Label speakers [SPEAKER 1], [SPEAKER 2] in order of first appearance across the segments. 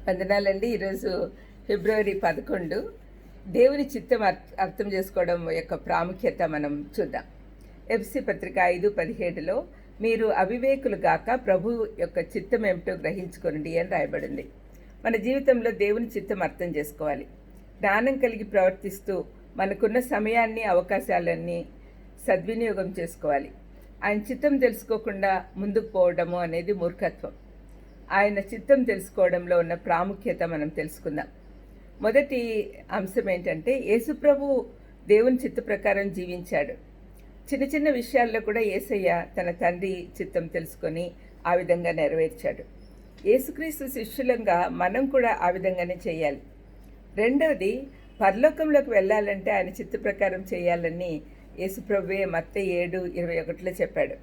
[SPEAKER 1] వందనాలండి. ఈరోజు ఫిబ్రవరి 11. దేవుని చిత్తం అర్థం చేసుకోవడం యొక్క ప్రాముఖ్యత మనం చూద్దాం. ఎఫ్ఎస్సీ పత్రిక 5:17లో మీరు అవివేకులు గాక ప్రభు యొక్క చిత్తం ఏమిటో గ్రహించుకోండి అని రాయబడింది. మన జీవితంలో దేవుని చిత్తం అర్థం చేసుకోవాలి. జ్ఞానం కలిగి ప్రవర్తిస్తూ మనకున్న సమయాన్ని అవకాశాలన్నీ సద్వినియోగం చేసుకోవాలి. ఆయన చిత్తం తెలుసుకోకుండా ముందుకు పోవడము అనేది మూర్ఖత్వం. ఆయన చిత్తం తెలుసుకోవడంలో ఉన్న ప్రాముఖ్యత మనం తెలుసుకుందాం. మొదటి అంశం ఏంటంటే, యేసుప్రభు దేవుని చిత్త ప్రకారం జీవించాడు. చిన్న చిన్న విషయాల్లో కూడా యేసయ్య తన తండ్రి చిత్తం తెలుసుకొని ఆ విధంగా నెరవేర్చాడు. యేసుక్రీస్తు శిష్యులంగా మనం కూడా ఆ విధంగానే చేయాలి. రెండవది, పరలోకంలోకి వెళ్ళాలంటే ఆయన చిత్త ప్రకారం చేయాలని యేసుప్రభువే మత్తయి 7:21లో చెప్పాడు.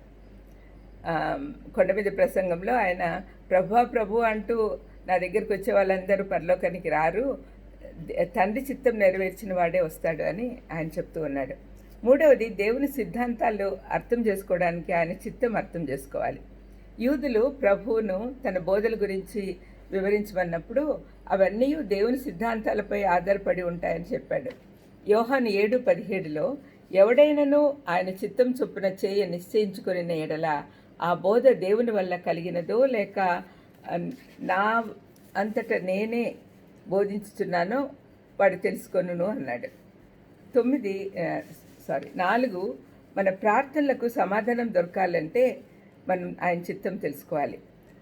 [SPEAKER 1] కొండ మీద ప్రసంగంలో ఆయన ప్రభు అంటూ నా దగ్గరికి వచ్చే వాళ్ళందరూ పరలోకానికి రారు, తండ్రి చిత్తం నెరవేర్చిన వాడే వస్తాడు అని ఆయన చెప్తూ ఉన్నాడు. మూడవది, దేవుని సిద్ధాంతాలు అర్థం చేసుకోవడానికి ఆయన చిత్తం అర్థం చేసుకోవాలి. యూదులు ప్రభువును తన బోధల గురించి వివరించమన్నప్పుడు అవన్నీ దేవుని సిద్ధాంతాలపై ఆధారపడి ఉంటాయని చెప్పాడు. యోహాను 7:17లో ఎవడైనను ఆయన చిత్తం చొప్పున నిశ్చయించుకుని ఎడల ఆ బోధ దేవుని వల్ల కలిగినదో లేక నా అంతటా నేనే బోధించుతున్నానో వాడు తెలుసుకొనును అన్నాడు. 4, మన ప్రార్థనలకు సమాధానం దొరకాలంటే మనం ఆయన చిత్తం తెలుసుకోవాలి.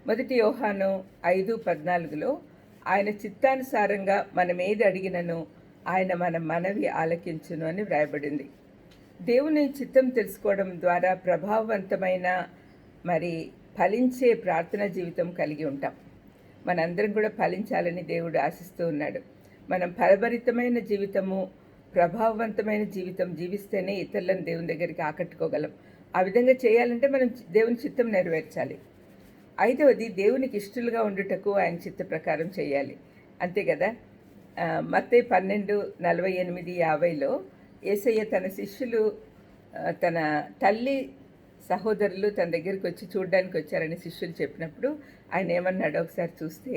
[SPEAKER 1] మొదటి యోహాను 5:14లో ఆయన చిత్తానుసారంగా మనం ఏది అడిగినను ఆయన మన మనవి ఆలకించును అని వ్రాయబడింది. దేవుని చిత్తం తెలుసుకోవడం ద్వారా ప్రభావవంతమైన ఫలించే ప్రార్థనా జీవితం కలిగి ఉంటాం. మనందరం కూడా ఫలించాలని దేవుడు ఆశిస్తూ ఉన్నాడు. మనం ఫలభరితమైన జీవితము, ప్రభావవంతమైన జీవితం జీవిస్తేనే ఇతరులను దేవుని దగ్గరికి ఆకట్టుకోగలం. ఆ విధంగా చేయాలంటే మనం దేవుని చిత్తం నెరవేర్చాలి. 5వది, దేవునికి ఇష్టలుగా ఉండుటకు ఆయన చిత్త ప్రకారం చేయాలి. అంతే కదా. మత్తయి 12:48-50లో యేసయ్య తన శిష్యులు తన తల్లి సహోదరులు తన దగ్గరికి వచ్చి చూడడానికి వచ్చారని శిష్యులు చెప్పినప్పుడు ఆయన ఏమన్నాడో ఒకసారి చూస్తే,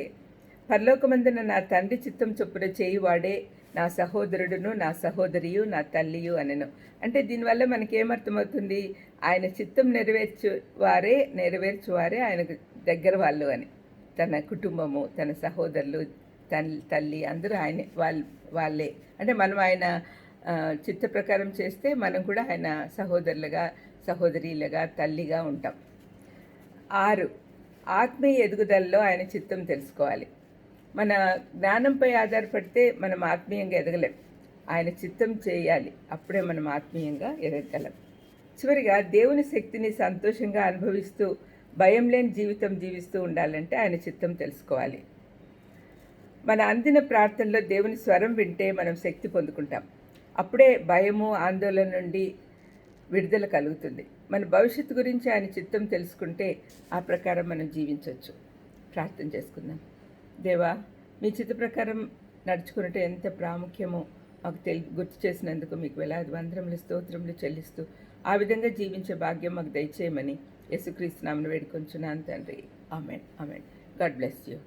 [SPEAKER 1] పరలోకమందున నా తండ్రి చిత్తం చొప్పున చేయువాడే నా సహోదరుడును, నా సహోదరియు, నా తల్లియు అనెను. అంటే దీనివల్ల మనకేమర్థమవుతుంది? ఆయన చిత్తం నెరవేర్చువారే ఆయనకు దగ్గర వాళ్ళు అని. తన కుటుంబము, తన సహోదరులు, తల్లి అందరూ వాళ్ళే. అంటే మనం ఆయన చిత్త ప్రకారం చేస్తే మనం కూడా ఆయన సహోదరులుగా, సహోదరీలుగా, తల్లిగా ఉంటాం. 6, ఆత్మీయ ఎదుగుదలలో ఆయన చిత్తం తెలుసుకోవాలి. మన జ్ఞానంపై ఆధారపడితే మనం ఆత్మీయంగా ఎదగలేం. ఆయన చిత్తం చేయాలి, అప్పుడే మనం ఆత్మీయంగా ఎదగలం. చివరిగా, దేవుని శక్తిని సంతోషంగా అనుభవిస్తూ భయం లేని జీవితం జీవిస్తూ ఉండాలంటే ఆయన చిత్తం తెలుసుకోవాలి. మన అందిన ప్రార్థనలో దేవుని స్వరం వింటే మనం శక్తి పొందుకుంటాం. అప్పుడే భయము, ఆందోళన నుండి విడుదల కలుగుతుంది. మన భవిష్యత్తు గురించి ఆయన చిత్తం తెలుసుకుంటే ఆ ప్రకారం మనం జీవించవచ్చు. ప్రార్థన చేసుకుందాం. దేవా, మీ చిత్త ప్రకారం నడుచుకున్నట్టు ఎంత ప్రాముఖ్యమో మాకు గుర్తు చేసినందుకు మీకు వేలాది వందనములు, స్తోత్రములు చెల్లిస్తూ ఆ విధంగా జీవించే భాగ్యం మాకు దయచేయమని యేసుక్రీస్తు నామమున వేడుకొంచున్నాను తండ్రి. Amen. Amen. God bless you.